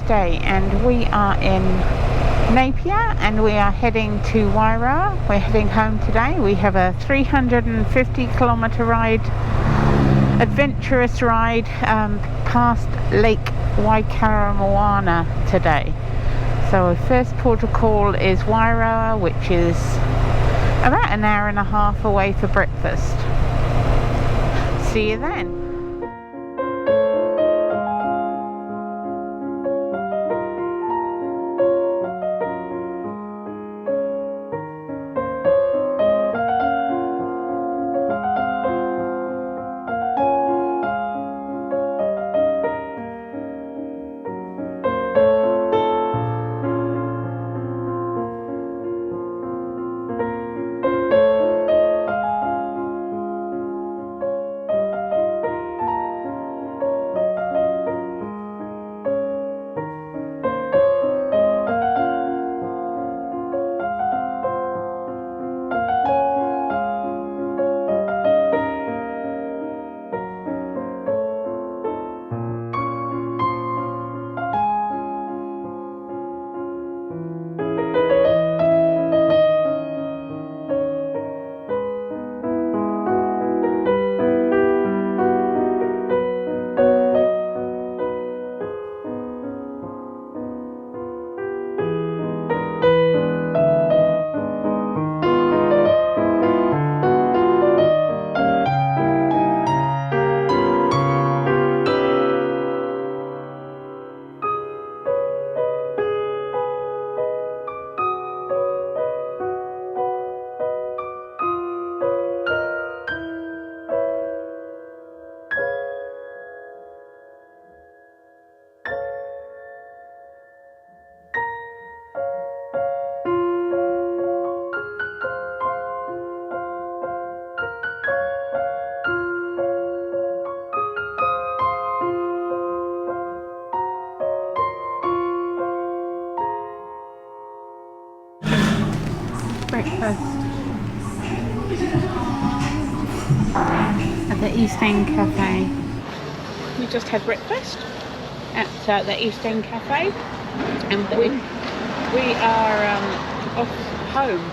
Thursday and we are in Napier and we are heading to Wairoa. We're heading home today. We have a 350 kilometre ride, adventurous ride past Lake Waikaremoana today. So our first port of call is Wairoa, which is about an hour and a half away for breakfast. See you then. Breakfast at the Eastend Cafe. We just had breakfast at the Eastend Cafe and we are off home.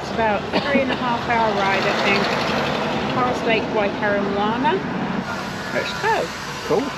It's about a 3.5 hour ride, I think, past Lake Waikaremoana. Let's go. Cool.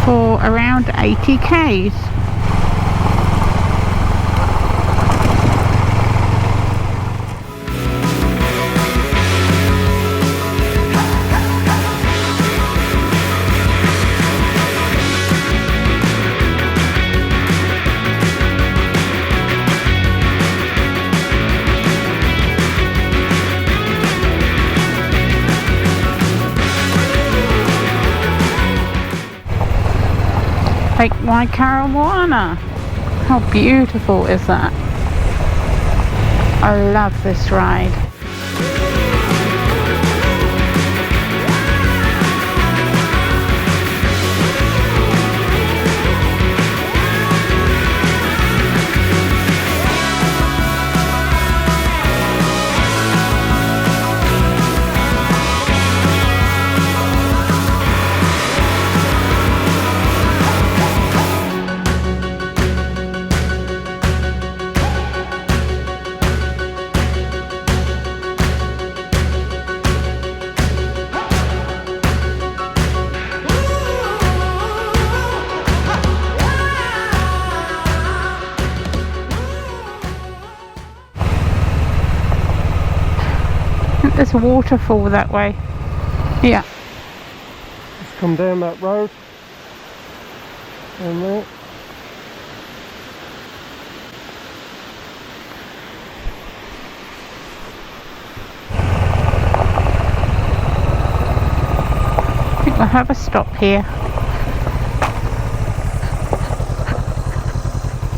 For around 80 k's. Lake Waikaremoana. How beautiful is that? I love this ride. think there's a waterfall that way. Yeah. Let's come down that road. Down there. I think we'll have a stop here.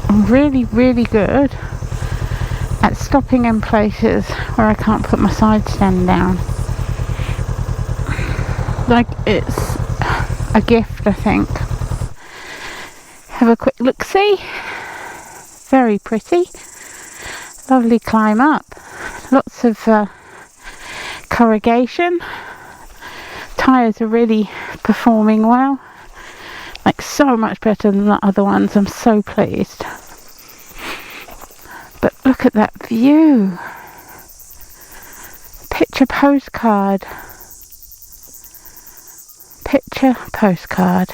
I'm really, really good at stopping in places where I can't put my side stand down. Like it's a gift, I think. Have a quick look see. Very pretty. Lovely climb up. Lots of corrugation. Tyres are really performing well. Like so much better than the other ones. I'm so pleased. But look at that view. Picture postcard. Picture postcard.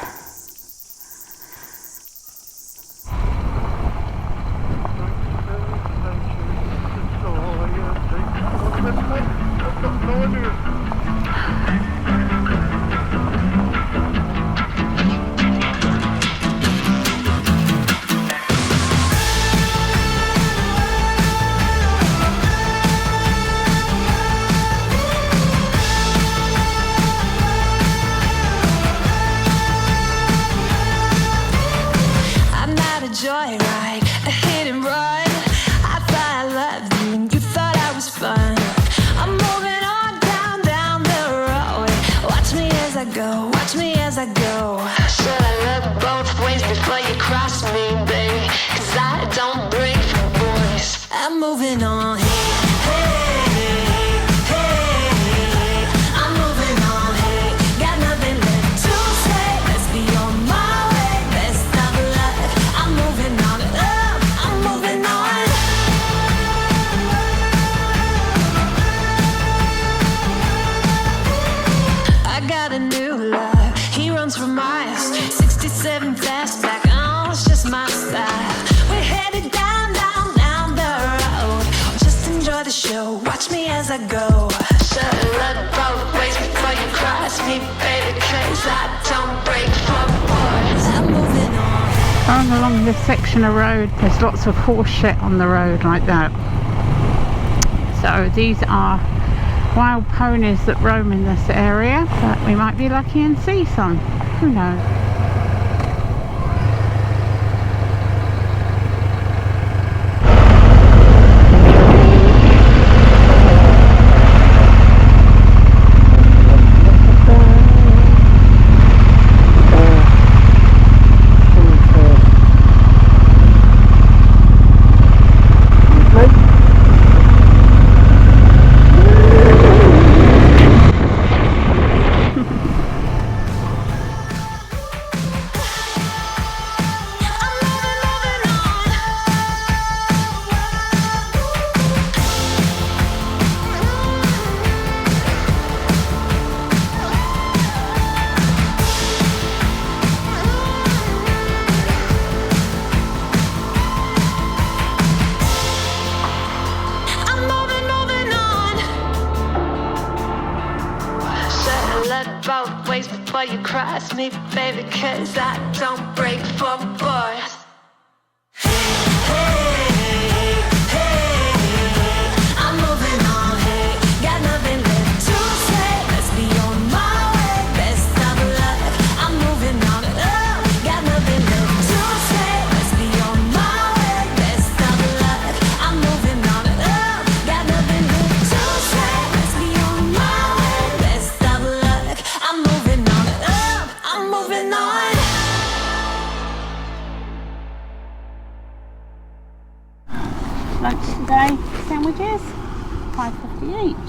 Joyride, a hit and run. I thought I loved you and you thought I was fun. I'm moving on down the road. Watch me as I go, watch me as I go. Should I look both ways before you cross me, baby? 'Cause I don't break for boys. I'm moving on. For miles, 67 fastback, oh, it's just my style. We're headed down the road. Just enjoy the show, watch me as I go. Should look both ways before you cross me, baby, 'cause I don't break for boys. I'm moving on. Going along this section of road, there's lots of horse shit on the road like that. So these are wild ponies that roam in this area, but we might be lucky and see some. Who knows? Both ways before you cross me, baby, 'cause I don't break for boys. I'm moving on, hey, got nothing left to say. Let's be on my way, best of luck. I'm moving on, got nothing left to say. Let's be on my way, best of luck. I'm moving on, got nothing left to say. Let's be on my way, best of luck. I'm moving on, I'm moving on. Lunch today, sandwiches, $5.50 each.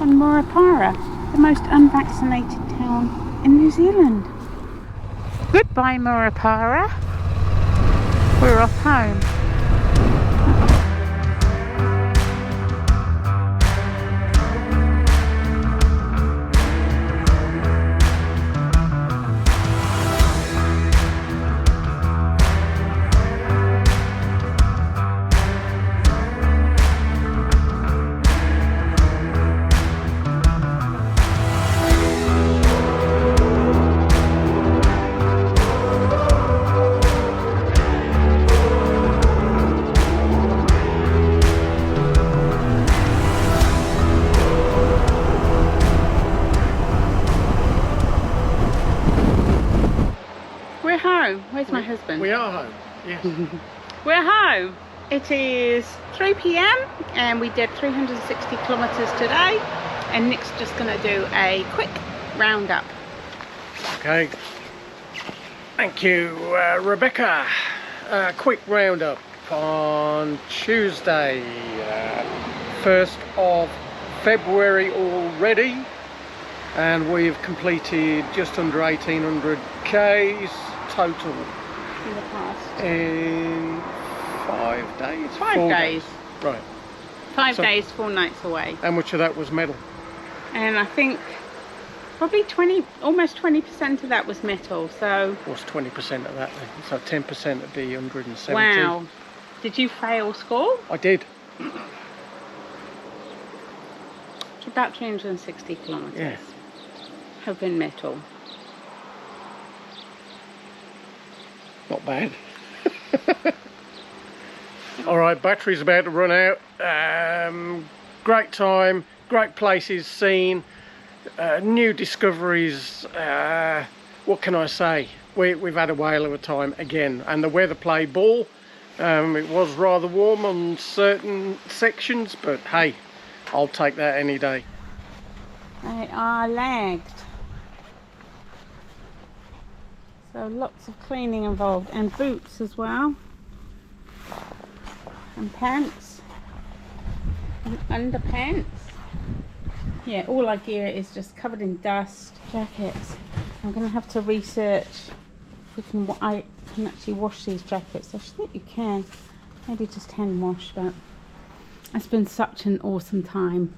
On Murapara, the most unvaccinated town in New Zealand. Goodbye Murapara. We're off home. We are home, yes. We're home. It is 3 p.m. and we did 360 kilometres today, and Nick's just going to do a quick roundup. Okay. Thank you, Rebecca. Quick roundup on Tuesday, 1st of February already, and we've completed just under 1,800 Ks total In the past. in 5 days? 5 days. Right. 5 So- days, 4 nights away. How much of that was metal? And I think probably almost 20% of that was metal, so What's 20% of that then? So 10% would be 170. wow. Did you fail school? I did. It's about 360 kilometres. Yeah. Have been metal. Not bad. Alright, battery's about to run out. Great time, great places seen, new discoveries. What can I say? We've had a whale of a time again, and the weather played ball. It was rather warm on certain sections, but hey, I'll take that any day. They are lagged. So lots of cleaning involved, and boots as well. And pants. And underpants. Yeah, all our gear is just covered in dust. Jackets. I'm going to have to research if I can actually wash these jackets. I think you can. Maybe just hand wash, but it's been such an awesome time.